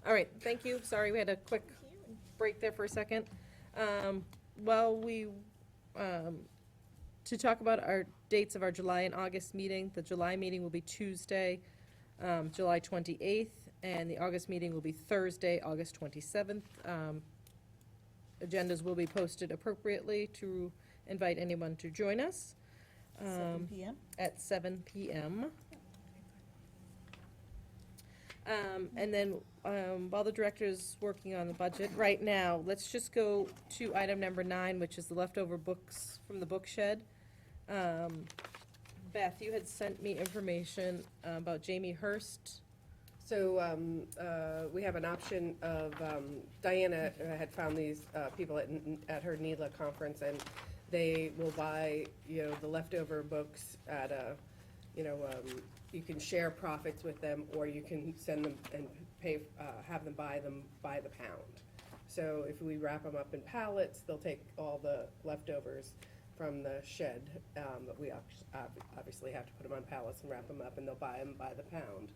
All right, thank you. Sorry, we had a quick break there for a second. Well, to talk about our dates of our July and August meeting, the July meeting will be Tuesday, July 28th, and the August meeting will be Thursday, August 27th. Agendas will be posted appropriately to invite anyone to join us. 7 PM? At 7 PM. And then, while the director's working on the budget, right now, let's just go to item number 9, which is the leftover books from the book shed. Beth, you had sent me information about Jamie Hurst. So we have an option of, Diana had found these people at her NELA conference, and they will buy, the leftover books at a, you can share profits with them, or you can send them and pay, have them by the pound. So if we wrap them up in pallets, they'll take all the leftovers from the shed, but we obviously have to put them on pallets and wrap them up, and they'll buy them by the pound.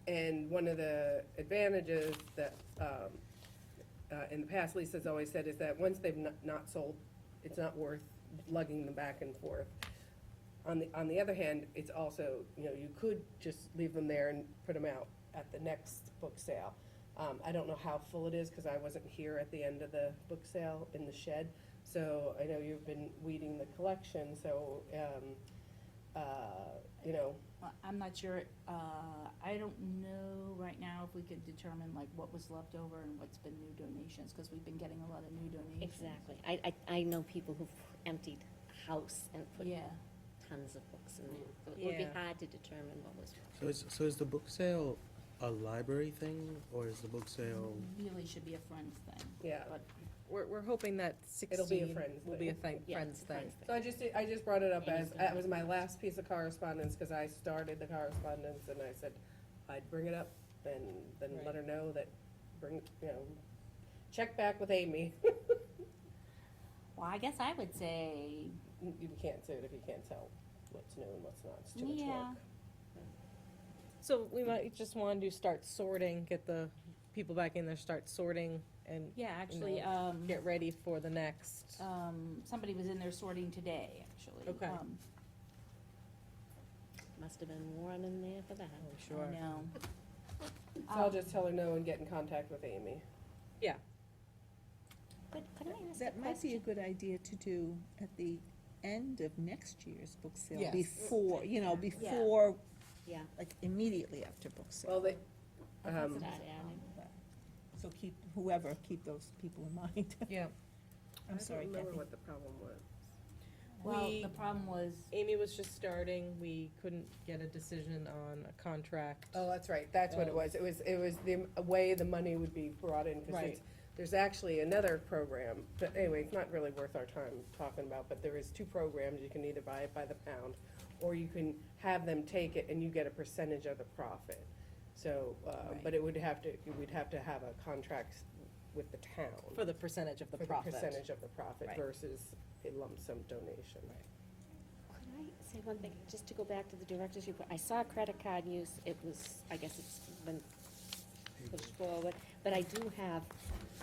And one of the advantages that, in the past, Lisa's always said, is that once they've not sold, it's not worth lugging them back and forth. On the other hand, it's also, you could just leave them there and put them out at the next book sale. I don't know how full it is, because I wasn't here at the end of the book sale in the shed, so I know you've been weeding the collection, so, I'm not sure, I don't know right now if we could determine like what was left over and what's been new donations, because we've been getting a lot of new donations. Exactly. I know people who've emptied a house and put Yeah, tons of books in there. So it would be Yeah. hard to determine what was. So is the book sale a library thing, or is the book sale? really should be a Friends thing. Yeah. But We're hoping that 16 It'll be a Friends will be a thing. Yeah, Friends thing. So I just brought it up as, Amy's that was my last piece of correspondence, because I started the correspondence, and I said I'd bring it up, and then let her know that, check back with Amy. Well, I guess I would say, You can't say it if you can't tell what's new and what's not, it's too much yeah, work. So we might just want to start sorting, get the people back in there, start sorting, and yeah, actually, get ready for the next. somebody was in there sorting today, actually. Okay. Must have been warm in there for that. I'm I sure. know. So I'll just tell her no and get in contact with Amy. Yeah. Could I ask a That might be a question? good idea to do at the end of next year's book sale. Yes. Before, before, Yeah. like immediately after book sale. Well, they, Start adding. So keep those people in mind. Yeah. I'm sorry, I don't remember Kathy. what the problem was. Well, We- the problem was, Amy was just starting, we couldn't get a decision on a contract. Oh, that's right, that's what it was. It was the way the money would be brought in, because Right. there's actually another program, but anyway, it's not really worth our time talking about, but there is 2 programs. You can either buy it by the pound, or you can have them take it and you get a percentage of the profit. So, but we'd have to have a contract with the town. For the percentage of the for profit. the percentage of the profit Right. versus a lump sum donation. Could I say one thing, just to go back to the director's report? I saw credit card use, it was, I guess it's been pushed forward, but I do have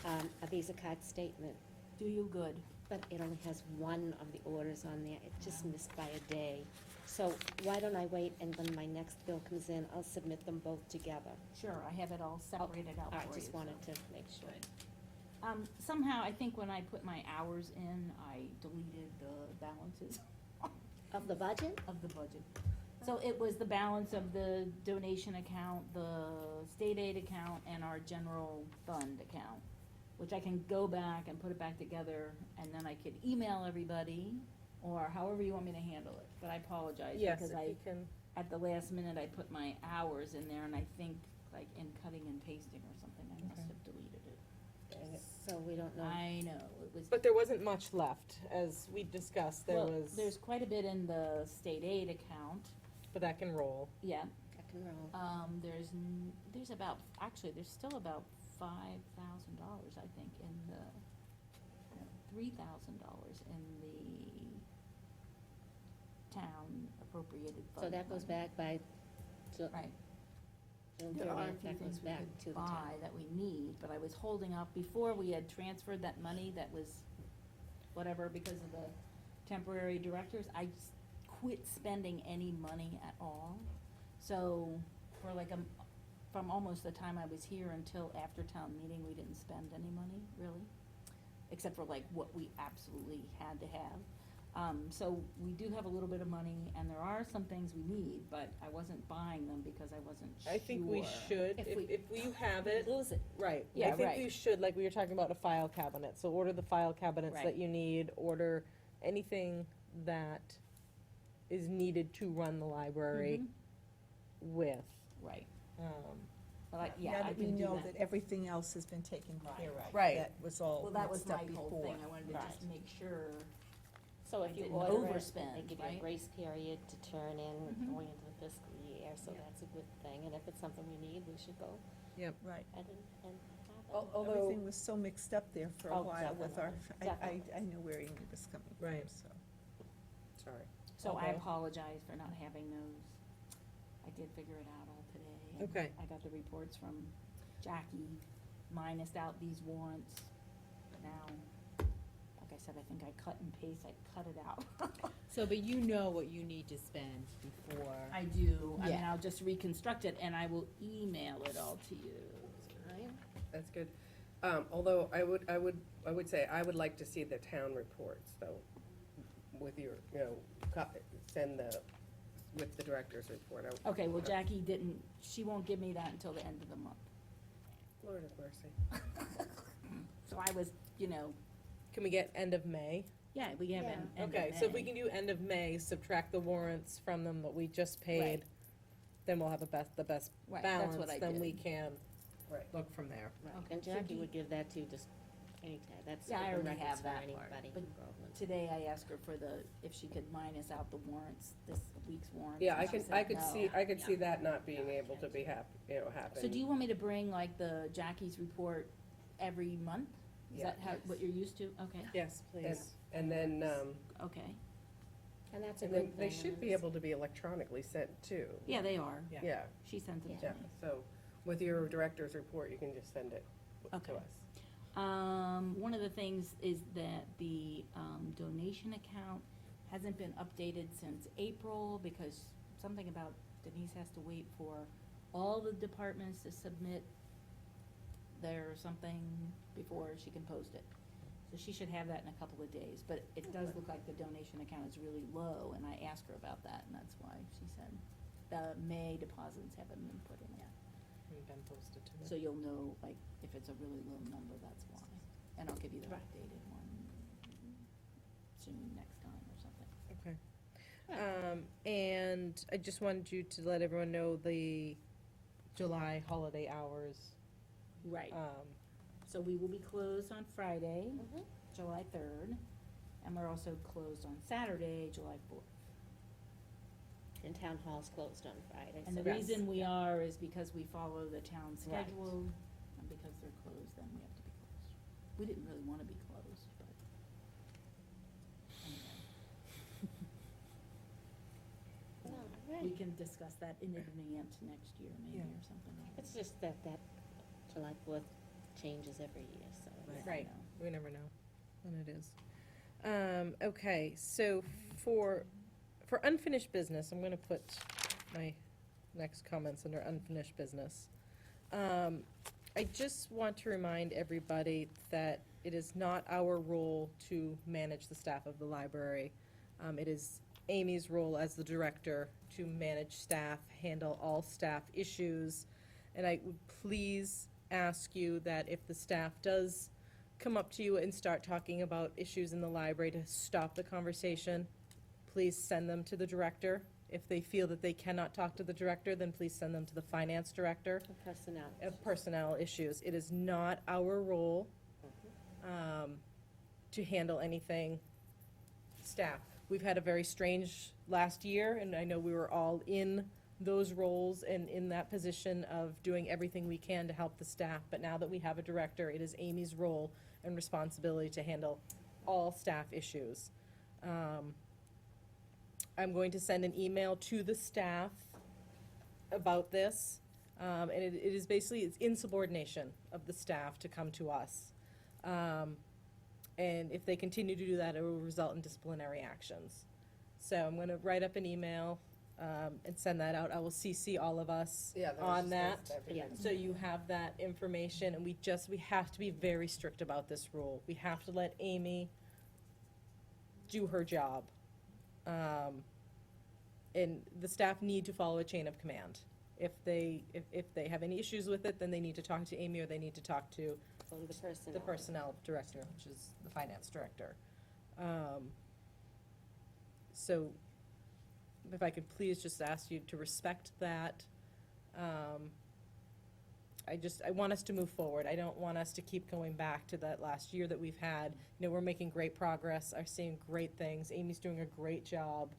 a Visa card statement, do you good? but it only has one of the orders on there. It just missed by a day. So why don't I wait, and when my next bill comes in, I'll submit them both together. Sure, I have it all separated out for I you. just wanted so. to make sure. Somehow, I think when I put my hours in, I deleted the balances Of the budget? of the budget. So it was the balance of the donation account, the state aid account, and our general fund account, which I can go back and put it back together, and then I could email everybody, or however you want me to handle it, but I apologize, Yes, because if you can, at the last minute, I put my hours in there, and I think, like, in cutting and pasting or something, I must Okay. have deleted it. Dang it. So we don't know. I know, it was. but there wasn't much left, as we discussed, there Well, was, there's quite a bit in the state aid account, but that can roll. yeah. I can roll. There's about, actually, there's still about $5,000, I think, in the, $3,000 in the town appropriated fund. So that goes back by Right. in There are a theory, few that goes things we back could to the buy town. that we need, but I was holding up, before we had transferred that money that was whatever because of the temporary directors, I just quit spending any money at all. So for like from almost the time I was here until after town meeting, we didn't spend any money, really, except for like what we absolutely had to have. So we do have a little bit of money, and there are some things we need, but I wasn't buying them because I wasn't sure. I think we should, if you have it, Lose it. right. I Yeah, think right. you should, like we were talking about a file cabinet, so order the file cabinets that Right. you need, order anything that is needed to run the library Mhm. with. Right, Um, but I, Now yeah, I that we can do know that. that everything else has been taken care of. Right. That was all Well, that was mixed up my before. whole thing, I wanted to just Right. make sure. So I if you didn't order it, overspend, they give you right? a grace period to turn in Mhm. going into the fiscal year, so Yeah. that's a good thing. And if it's something we need, we should go Right. ahead and have it. Although, Everything was so mixed up there for a Oh, while with our, definitely, I knew where Amy was coming from, Right. so. sorry. So I Okay. apologize for not having those. I did figure it out all today. and Okay. I got the reports from Jackie, minused out these warrants. Now, like I said, I think I cut and paste, I cut it out. So, but you know what you need to spend before. I do, I mean, Yeah. I'll just reconstruct it and I will email it all to you. That's good. Although I would say, I would like to see the town reports, though, with your, send with the director's report. Okay, well, Jackie didn't, she won't give me that until the end of the month. Lord of mercy. So I was, Can we get end of May? yeah, we have an end of Okay, so if we May. can do end of May, subtract the warrants from them that we just paid, Right. then we'll have the best Right, that's what balance, I then did. we can Right. look from there. And So Jackie do- would give that to you just anytime, that's Yeah, I open already records have for that part, anybody but in Groveland. Today I asked her for if she could minus out the warrants, this week's warrants. Yeah, and she said I could no. see that not being able to be happen. So do you want me to bring like the Jackie's report every month? Is Yeah. that what you're used to? Okay, Yes, please. And then, okay. And that's a and good then thing. they should be able to be electronically sent too. Yeah, they are. Yeah. Yeah, She sent them to yeah, me. so with your director's report, you can just send it Okay. to us. One of the things is that the donation account hasn't been updated since April because something about Denise has to wait for all the departments to submit their something before she can post it. So she should have that in a couple of days, but it does look like the donation account is really low, and I asked her about that, and that's why she said the May deposits haven't been put in yet. Haven't been posted to me. So you'll know, like, if it's a really low number, that's why. And I'll give you the Right. updated one soon, next time or something. Okay. And I just wanted you to let everyone know the July holiday hours. Right. Um, So we will be closed on Friday, Mhm. July 3rd, and we're also closed on Saturday, July 4th. And town hall's closed on Friday. And the so that's- reason we are is because we follow the town Right. schedule, and because they're closed, then we have to be closed. We didn't really wanna be closed, but anyway. All We right. can discuss that in advance next year, maybe, Yeah. or something like that. It's just that July 4th changes every year, so. Yeah, I Right. know. We never know when it is. Okay, so for unfinished business, I'm gonna put my next comments under unfinished business. I just want to remind everybody that it is not our role to manage the staff of the library. It is Amy's role as the director to manage staff, handle all staff issues. And I would please ask you that if the staff does come up to you and start talking about issues in the library, to stop the conversation. Please send them to the director. If they feel that they cannot talk to the director, then please send them to the finance director The personnel. of personnel issues. It is not our role to handle anything staff. We've had a very strange last year, and I know we were all in those roles and in that position of doing everything we can to help the staff. But now that we have a director, it is Amy's role and responsibility to handle all staff issues. I'm going to send an email to the staff about this. And it is basically, it's insubordination of the staff to come to us. And if they continue to do that, it will result in disciplinary actions. So I'm gonna write up an email, and send that out. I will CC all of us Yeah, that was on just that. nice to have you Yeah. guys. So you have that information, and we have to be very strict about this rule. We have to let Amy do her job. And the staff need to follow a chain of command. If they have any issues with it, then they need to talk to Amy, or they need to talk to Go to the person. the personnel director, which is the finance director. So if I could please just ask you to respect that. I want us to move forward. I don't want us to keep going back to that last year that we've had. You know, we're making great progress, are seeing great things. Amy's doing a great job.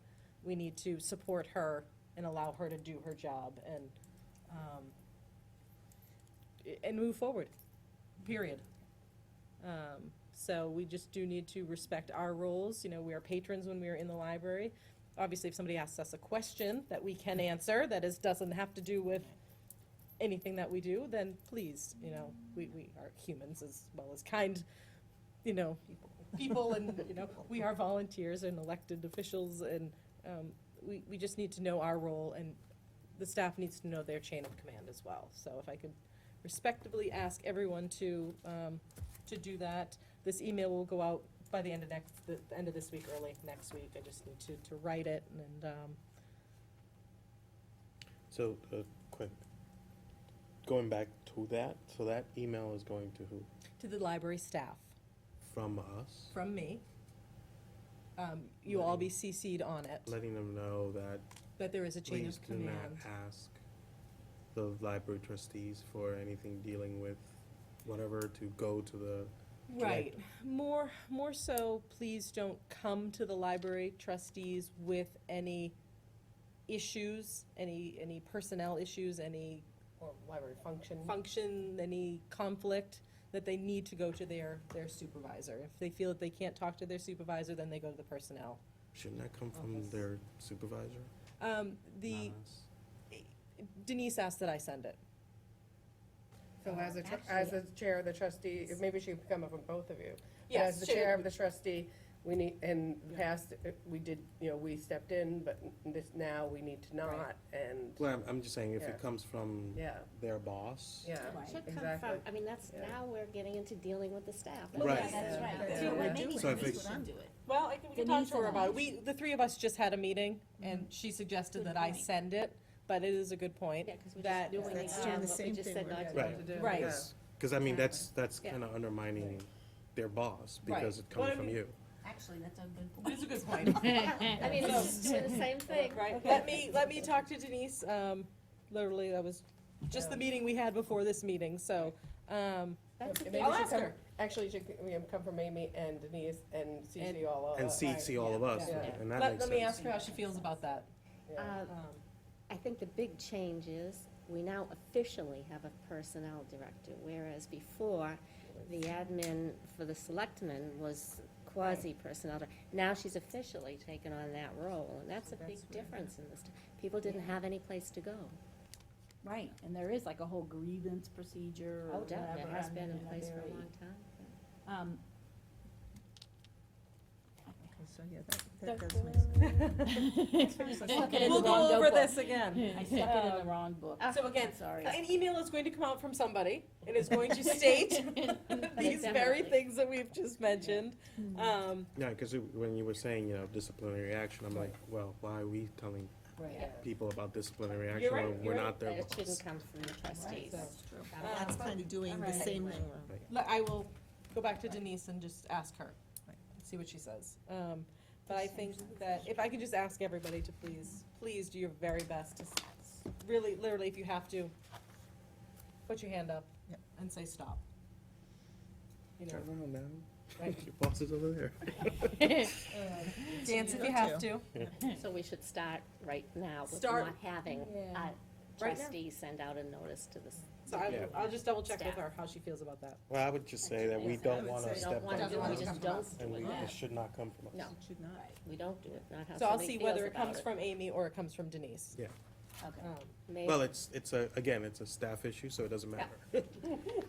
We need to support her and allow her to do her job and move forward, period. So we just do need to respect our roles. You know, we are patrons when we are in the library. Obviously, if somebody asks us a question that we can answer, doesn't have to do with anything that we do, then please, you know, we are humans as well as kind, you know, people and, you know, we are volunteers and elected officials, and we just need to know our role, and the staff needs to know their chain of command as well. So if I could respectfully ask everyone to do that. This email will go out by the end of the end of this week, early next week. I just need to write it, and So, quick, going back to that, so that email is going to who? to the library staff From us? from me. You all be CC'd on it, Letting them know that that there is a chain please of do not command. ask the library trustees for anything dealing with whatever to go to the Right. director. More so, please don't come to the library trustees with any issues, any personnel issues, any Or library function. function, any conflict, that they need to go to their supervisor. If they feel that they can't talk to their supervisor, then they go to the personnel. Shouldn't that come from Office. their supervisor, The, not us? Denise asked that I send it. So as Actually- the chair of the trustee, maybe she could come up from both of you. But Yes, As the she- chair of the trustee, we need, in the past, we did, you know, we stepped in, but now we need to not, and, Well, I'm just saying, if Yeah. it comes from yeah, their boss. yeah. Right. Should come Exactly. from, I mean, that's, Yeah. now we're getting into dealing with the staff. Right. Yeah, that's right. Yeah. So We're maybe doing So if Denise it- should do it. Well, we can talk Denise to her and about I. it. The three of us just had a meeting, and she suggested Good that I point. send it, but it is a good point. Yeah, because we're That- just doing That's it doing again, the but we same just thing said we're not to. Right. To do, Right. yeah. Because, I mean, that's Yeah. kind of undermining their boss, Right. because it's Well, coming I from mean- you. Actually, that's a good It point. is a good point. I mean, it's just doing the same thing. Right, let me talk to Denise, literally, that was just the meeting we had before this meeting, so, That's the Maybe thing. I'll it should ask come- her. Actually, it should come from Amy and Denise and CC And- all of And us. see all of us, Yeah. and that let makes me sense. ask her how she feels about that. Yeah. I think the big change is, we now officially have a personnel director, whereas before, the admin for the selectmen was quasi-personnel. Now she's officially taken on that role, and that's a big difference in this. People didn't have any place to go. Right, and there is like a whole grievance procedure or Oh, definitely, it whatever. has I been mean, in place for a very- long time. Um, So, yeah, that That's does make sense. I stuck it in We'll the wrong go over notebook. this again. I stuck it in the wrong book. So again, Sorry. an email is going to come out from somebody, and it's going to state these very Definitely. things that we've just mentioned. Yeah, because when you were saying, disciplinary action, I'm like, well, why are we telling Right. people about disciplinary You're action right, when you're we're right. not their But it boss? shouldn't come from the trustees. That's true. That's kind of doing the Alright. same thing. I will go back to Denise and just ask her, see what she says. But I think that if I could just ask everybody to please do your very best to really, literally, if you have to, put your hand up Yep. and say stop. You know, Turn around, man. right. Your boss is over there. Dance if you have to. So we should start right now with Start- not having Yeah. a Right now. trustee send out a notice to the. So Yeah. I'll just double check with Staff. her how she feels about that. Well, I would just say that we I don't would want say to We step don't want to on do it, we Doesn't just come don't and do we, it. it should not come from us. No, Should not. we don't do it, not how So I'll somebody see feels whether it about comes from Amy or it comes from Denise. Yeah. Okay. Maybe. Well, it's again, it's a staff issue, so it doesn't matter. But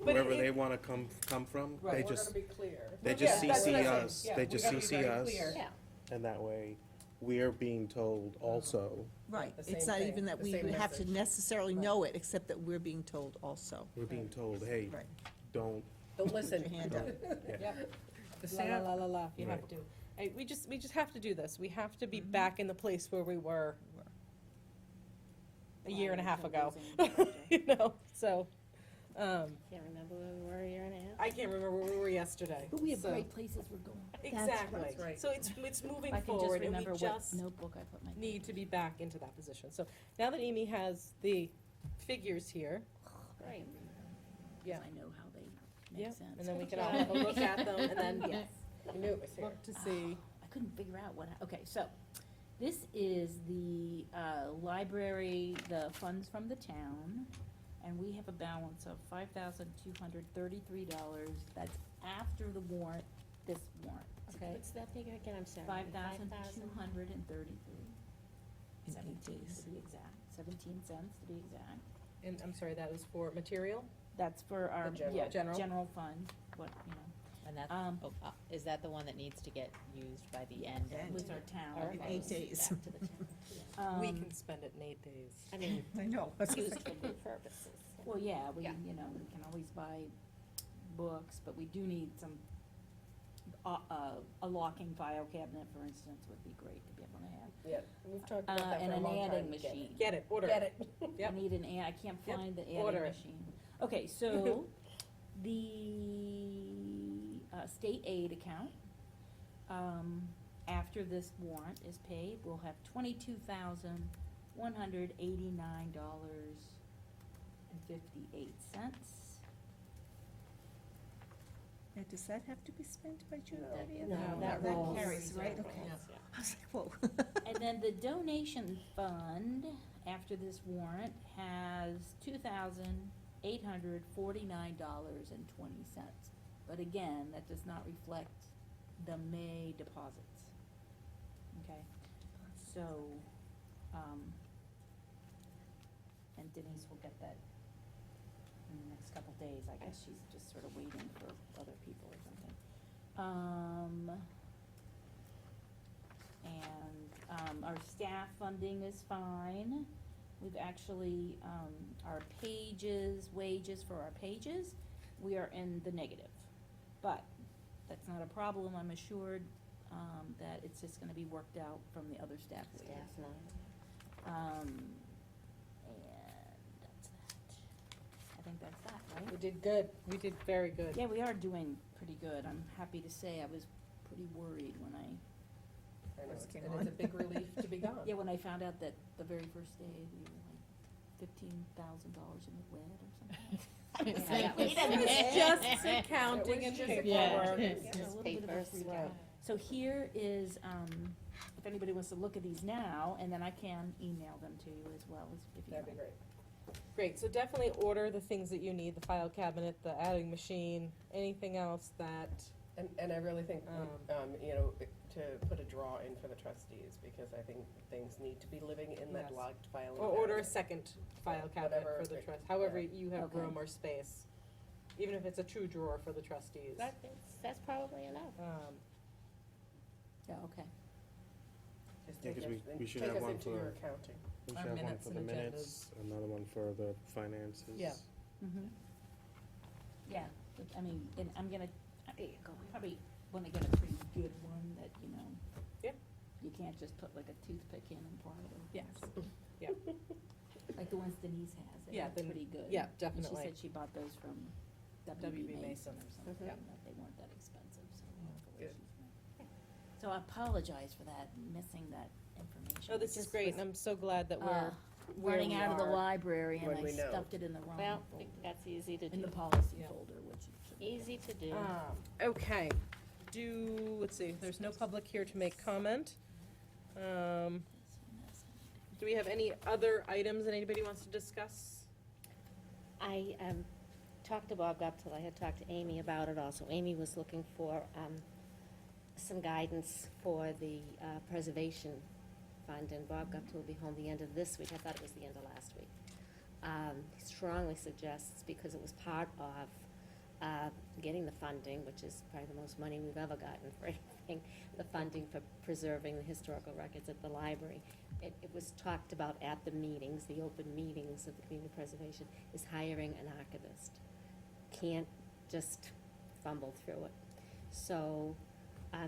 Wherever it- they wanna come from, Right. they We're just, gonna be clear. they Yeah, just that's what CC I'm saying. us, Yeah, they we just gotta be CC very us, clear. Yeah, and that way, we're being told also, Right, The it's same not thing, even that the we same have to message. necessarily Right. know it, except that we're being told also. we're being told, hey, Right. don't, Don't listen. Put your hand up. Yeah. The La, la, staff, la, la, la, you have Right. to. We just have to do this. We have to be Mhm. back in the place where we were a year and a half ago. Losing You know, so, can't remember where we were a year and a half. I can't remember where we were yesterday. But we have so- great places we're going. Exactly. That's right. So it's moving I can just forward, and remember we what just notebook I put my. need to be back into that position. So now that Amy has the figures here, Right. yeah, I know how they yeah, make sense. and then we can all have a look at them, and then Yes. you knew it was here. look to see. I couldn't figure out what, okay, so, this is the, library, the funds from the town, and we have a balance of $5,233, that's after the warrant, this warrant, okay? What's that figure again, I'm sorry? 5,233. In 8 17 days. to be exact, 17 cents to be exact. And I'm sorry, that was for material? That's for our, The general. yeah, General. general fund, what, you know, And that's, is that the one that needs to get used by the end? End. with our town. Or In funds 8 days. back to the town. We Um, can spend it in 8 days. I mean, I know. used for good purposes. Well, yeah, we, Yeah. you know, we can always buy books, but we do need some, a locking file cabinet, for instance, would be great to be able to have. Yeah, we've talked about that And for a an long time. adding Get it. machine. Get it, order Get it. it. I Yep. need an I can't Yep, find the order adding it. machine. Okay, so, the, state aid account, after this warrant is paid, we'll have $22,189.58. Now, does that have to be spent by June No. 30th? No, that rolls. carries, right? That Okay. rolls, yeah. I was like, whoa. And then the donation fund, after this warrant, has $2,849.20. But again, that does not reflect the May deposits. Okay, so, and Denise will get that in the next couple days, I guess she's just sort of waiting for other people or something. Our staff funding is fine. We've actually, our wages for our pages, we are in the negative. But that's not a problem, I'm assured, that it's just gonna be worked out from the other staff wages. Staff line. And that's that. I think that's that, right? We did good. We did very good. Yeah, we are doing pretty good. I'm happy to say I was pretty worried when I, I know, First came and on. it's a big relief to be gone. when I found out that the very first day we were like $15,000 in the red or something. Yeah, that was- Just accounting and just paperwork. Yeah. It's a little bit of a Papers, freak yeah. out. So here is, if anybody wants to look at these now, and then I can email them to you as well, if you That'd be like. great. Great, so definitely order the things that you need, the file cabinet, the adding machine, anything else that, And I really think, you know, to put a draw in for the trustees, because I think things need to be living in that Yes. locked filing. or order a cabinet. second file cabinet Whatever for the it- trust, however yeah. you have Okay. room or space. Even if it's a true drawer for the trustees. That's probably enough. Yeah, okay. Just Yeah, take 'cause us- we should take have us one into for- your accounting. We Our should have one minutes for the and minutes, another one for the finances. Yeah. Mm-hmm. Yeah, but, I mean, and I'm gonna, There you go. probably wanna get a pretty good one that, you know. Yeah. You can't just put like a toothpick in and pry it open. Yes, yeah, Like the ones Denise has, Yeah, they're then- pretty good. yeah, And definitely. she said she bought those from WB WB Mason. Mason or something, Mhm. and that they weren't that expensive, so hopefully Good. she's. So I apologize for that, missing that information. oh, this It is just great, was, and I'm so glad that we're, where running we out of the are. library and when I we know. stuffed it in the wrong Well, folder, that's easy to in the do. policy Yeah. folder, which it should be. Easy to do. Okay, let's see, there's no public here to make comment. Do we have any other items that anybody wants to discuss? I talked to Bob Guptill, I had talked to Amy about it also. Amy was looking for some guidance for the preservation fund, and Bob Gupta will be home the end of this week. I thought it was the end of last week. He strongly suggests, because it was part of getting the funding, which is probably the most money we've ever gotten for anything, the funding for preserving the historical records at the library. It was talked about at the meetings, the open meetings of the community preservation, is hiring an archivist. Can't just fumble through it. So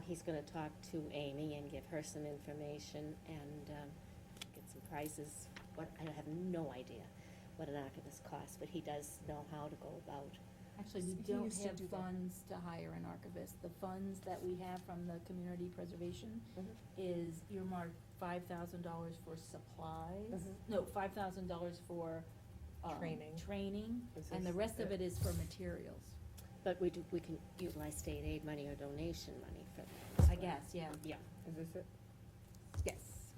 he's gonna talk to Amy and give her some information and get some prices. I have no idea what an archivist costs, but he does know how to go about. Actually, we He don't used to have do that. funds to hire an archivist. The funds that we have from the community preservation Mhm. is earmarked $5,000 for supplies. Mhm. No, $5,000 for, Training. training, Is and the this rest of it? it is for materials. But we can utilize state aid money or donation money for that. as I well. guess, yeah. Yeah, Is this it? Yes.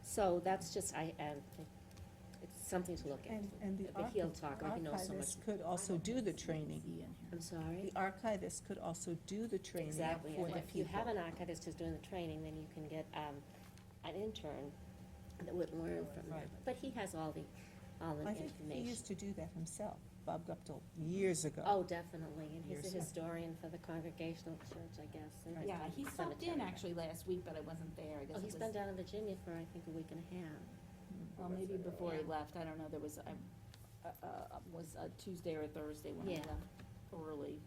so that's just, it's something to look into. And the But he'll talk, he knows so much. archivist could also do the training. See in here. I'm sorry? The archivist could also do the training Exactly, for and the if you have people. an archivist who's doing the training, then you can get an intern that would learn from Right. him. But he has all the I think he information. used to do that himself, Bob Guptill, years ago. Oh, definitely, and he's a Years ago. historian for the Congregational Church, I guess. and Right. Yeah, he stopped in cemetery. actually last week, but I wasn't there. I guess Oh, it he's was, been down in Virginia for, I think, a week and a half. well, maybe before he Yeah. left. I don't know. There was, was a Tuesday or Thursday when he Yeah. left early.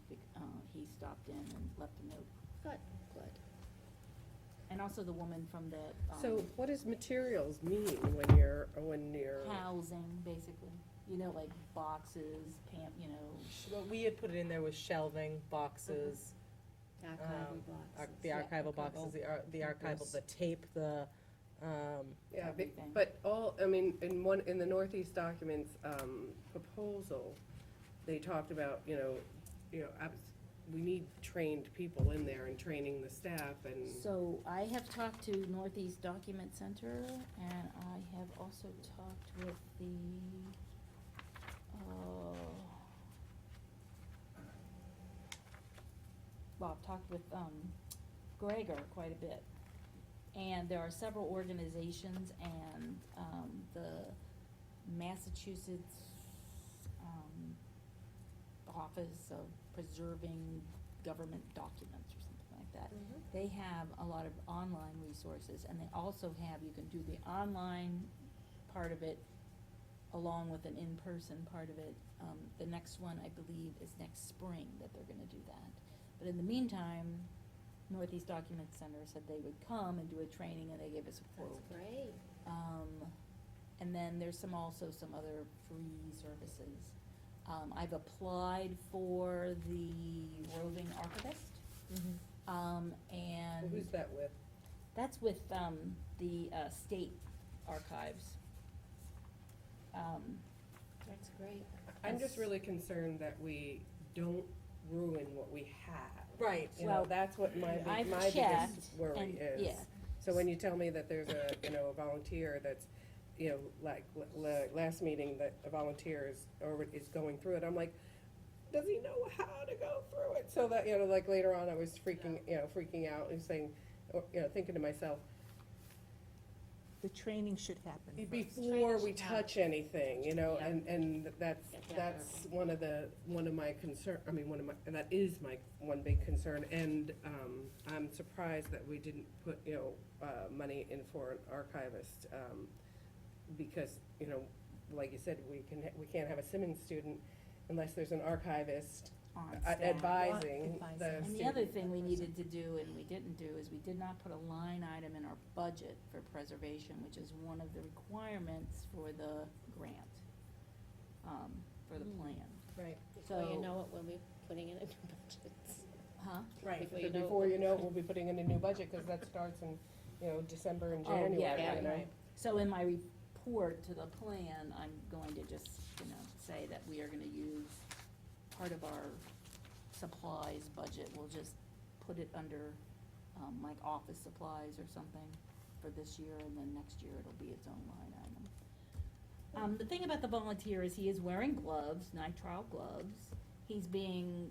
He stopped in and left a note. Good, good. And also the woman from the, So what does materials mean when you're, housing, basically. You know, like boxes, What we had put in there was shelving, boxes, Archival boxes. the archival boxes, the archival, the tape, the, yeah, Everything. but in the Northeast documents, proposal, they talked about, we need trained people in there and training the staff and. So I have talked to Northeast Document Center, and I have also talked with the, I've talked with, Gregor quite a bit. And there are several organizations and, the Massachusetts, Office of Preserving Government Documents or something like that. They have a lot of online resources, and they also have, you can do the online part of it along with an in-person part of it. The next one, I believe, is next spring that they're gonna do that. But in the meantime, Northeast Document Center said they would come and do a training, and they gave us a quote. That's great. And then there's also some other free services. I've applied for the roving archivist, Well, and who's that with? that's with, the, state archives. That's great. I'm just really concerned that we don't ruin what we have. right. Well, That's what my I've biggest checked, worry and- is. yeah. So when you tell me that there's a volunteer that's, like, last meeting that a volunteer is going through it, I'm like, does he know how to go through it? So that, like later on, I was freaking out and saying, or, thinking to myself, The training should happen first. before we touch anything, Yeah. and that's one of my concern, that is my one big concern, and, I'm surprised that we didn't put, money in for an archivist, because, like you said, we can't have a Simmons student unless there's an archivist on staff. advising the Advising. And the other thing we needed to do, and we didn't do, is we did not put a line item in our budget for preservation, which is one of the requirements for the grant, for the plan. Right, Before you So- know it, we'll be putting in a new budget. Huh? right. Before So you know it, before you know it, we'll be putting in a new budget, because that starts in, December and Oh, January, yeah, right. So in my report to the plan, I'm going to just, say that we are gonna use part of our supplies budget, we'll just put it under, like office supplies or something for this year, and then next year it'll be its own line item. The thing about the volunteer is he is wearing gloves, nitrile gloves, he's being,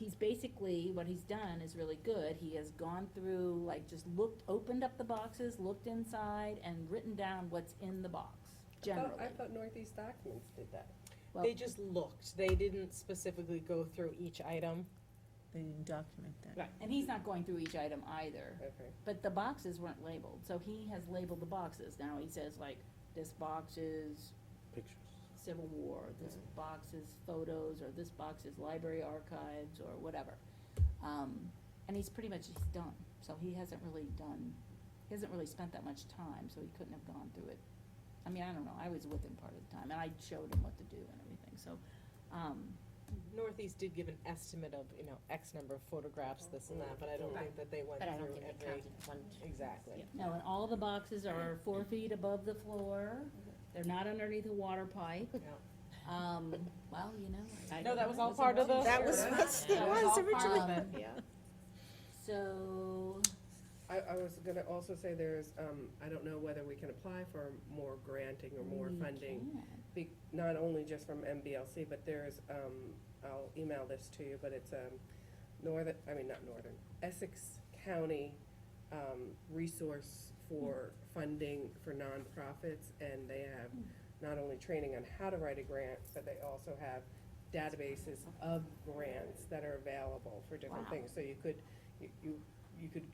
he's basically, what he's done is really good. He has gone through, like, just opened up the boxes, looked inside, and written down what's in the box, generally. I thought Northeast Documents did that. Well, They just looked, they didn't specifically go through each item. They didn't document that. Right, and he's not going through each item either. Okay. But the boxes weren't labeled, so he has labeled the boxes. Now he says, like, this box is Pictures. Civil War, this box is photos, or this box is library archives, or whatever. And he's done, so he hasn't really spent that much time, so he couldn't have gone through it. I mean, I don't know, I was with him part of the time, and I showed him what to do and everything, so, Northeast did give an estimate of, X number of photographs, this and that, but I don't think that they went But I don't through think they every. counted one. Exactly. no, and all the boxes are 4 feet above the floor. They're not underneath a water pipe. Well, you know. No, that was all part of the. That was, That it was was all originally. part of it. Yeah. So, I was gonna also say there's, I don't know whether we can apply for more granting or more we funding. can. Not only just from MBLC, but there's, I'll email this to you, but it's, Essex County, resource for funding for nonprofits, and they have not only training on how to write a grant, but they also have databases of grants that are available for different Wow. things. So you could,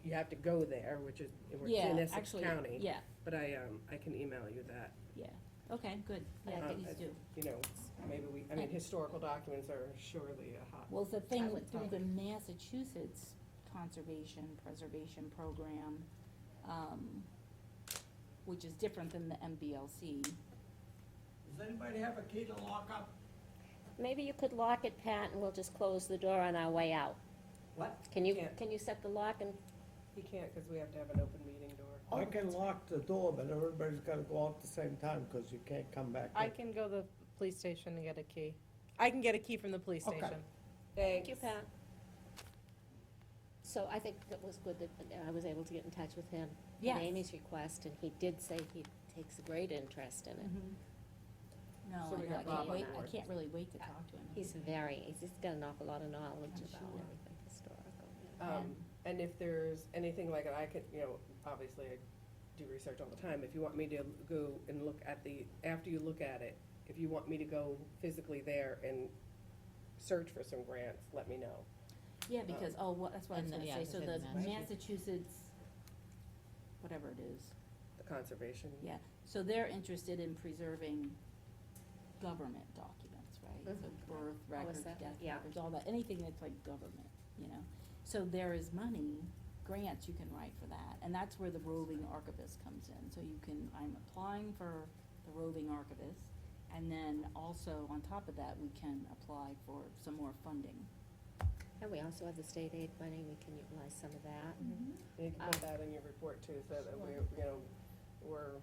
you have to go there, which is, it's Yeah, in Essex actually, County. yeah, But I can email you that. yeah. Okay, good. Yeah, Um, please do. Maybe historical documents are surely a hot. Well, the thing would through think. the Massachusetts Conservation Preservation Program, which is different than the MBLC. Does anybody have a key to lock up? Maybe you could lock it, Pat, and we'll just close the door on our way out. What? Can you Can't. set the lock and, He can't, because we have to have an open meeting door. I can lock the door, but everybody's gotta go out at the same time, cause you can't come back I in. can go to the police station and get a key. I can get a key from the police Okay. station. thank you, Pat. So I think that was good that I was able to get in touch with him Yes. at Amy's request, and he did say he takes a great interest in it. No, So we I got can't Bob on wait, I board. can't really wait to talk to him. He's just got an awful lot of knowledge I'm about sure. everything historical. And if there's anything like it, I could, obviously I do research all the time. If you want me to go and look at after you look at it, if you want me to go physically there and search for some grants, let me know. Yeah, because, that's what I was And gonna then, yeah, say, I was so gonna the say the Massachusetts, whatever it is, The conservation. yeah, so they're interested in preserving government documents, right? So birth records, that? death Yeah. records, all that, anything that's like government, So there is money, grants you can write for that, and that's where the roving archivist comes in. So I'm applying for the roving archivist, and then also on top of that, we can apply for some more funding. And we also have the state aid money, we can utilize some of that. You can put that in your report too, so that we're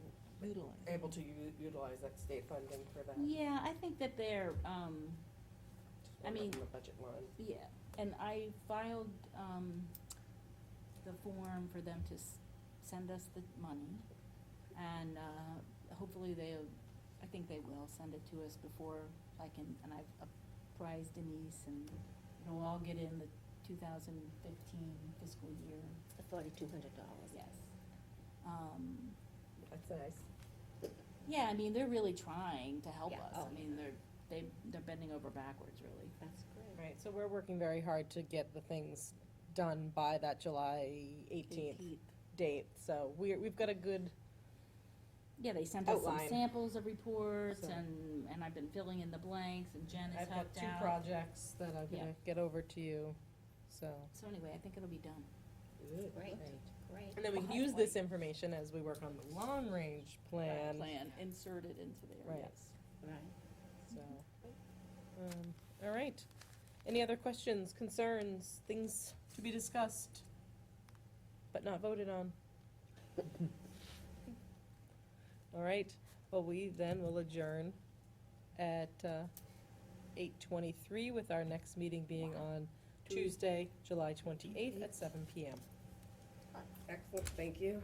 able to utilize that state funding for that. Yeah, I think that they're, Just I mean- from the budget line. yeah, and I filed, the form for them to send us the money, and, hopefully I think they will send it to us before and I've apprised Denise, and it'll all get in the 2015 fiscal year, The $4,200. yes. That's nice. Yeah, I mean, they're really trying to help Yeah. us, Oh, I mean, they're bending over backwards, really. That's great. Right, so we're working very hard to get the things done by that July 18th date. So we've got a good, Yeah, they sent us some Outline. samples of reports, So- and I've been filling in the blanks, and Jen has I've got helped 2 out. projects that I'm Yeah. gonna get over to you, so. So anyway, I think it'll be done. Good. Great, great. And then we can use this information as we work on the long-range plan, Inserted into there, Right. yes. Right. so. All right. Any other questions, concerns, things to be discussed, but not voted on? All right, well, we then will adjourn at 8:23 with our next meeting being on Tuesday, July 28th at 7 PM. Excellent, thank you.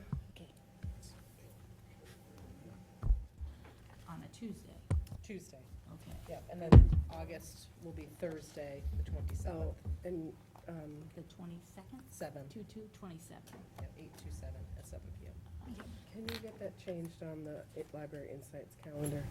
On a Tuesday, Tuesday. okay. Yep, and then August will be Thursday, the So, 27th, and, The 22nd, 7, 2/2/27. yeah, 8 to 7 at 7 PM. can you get that changed on the Library Insights calendar?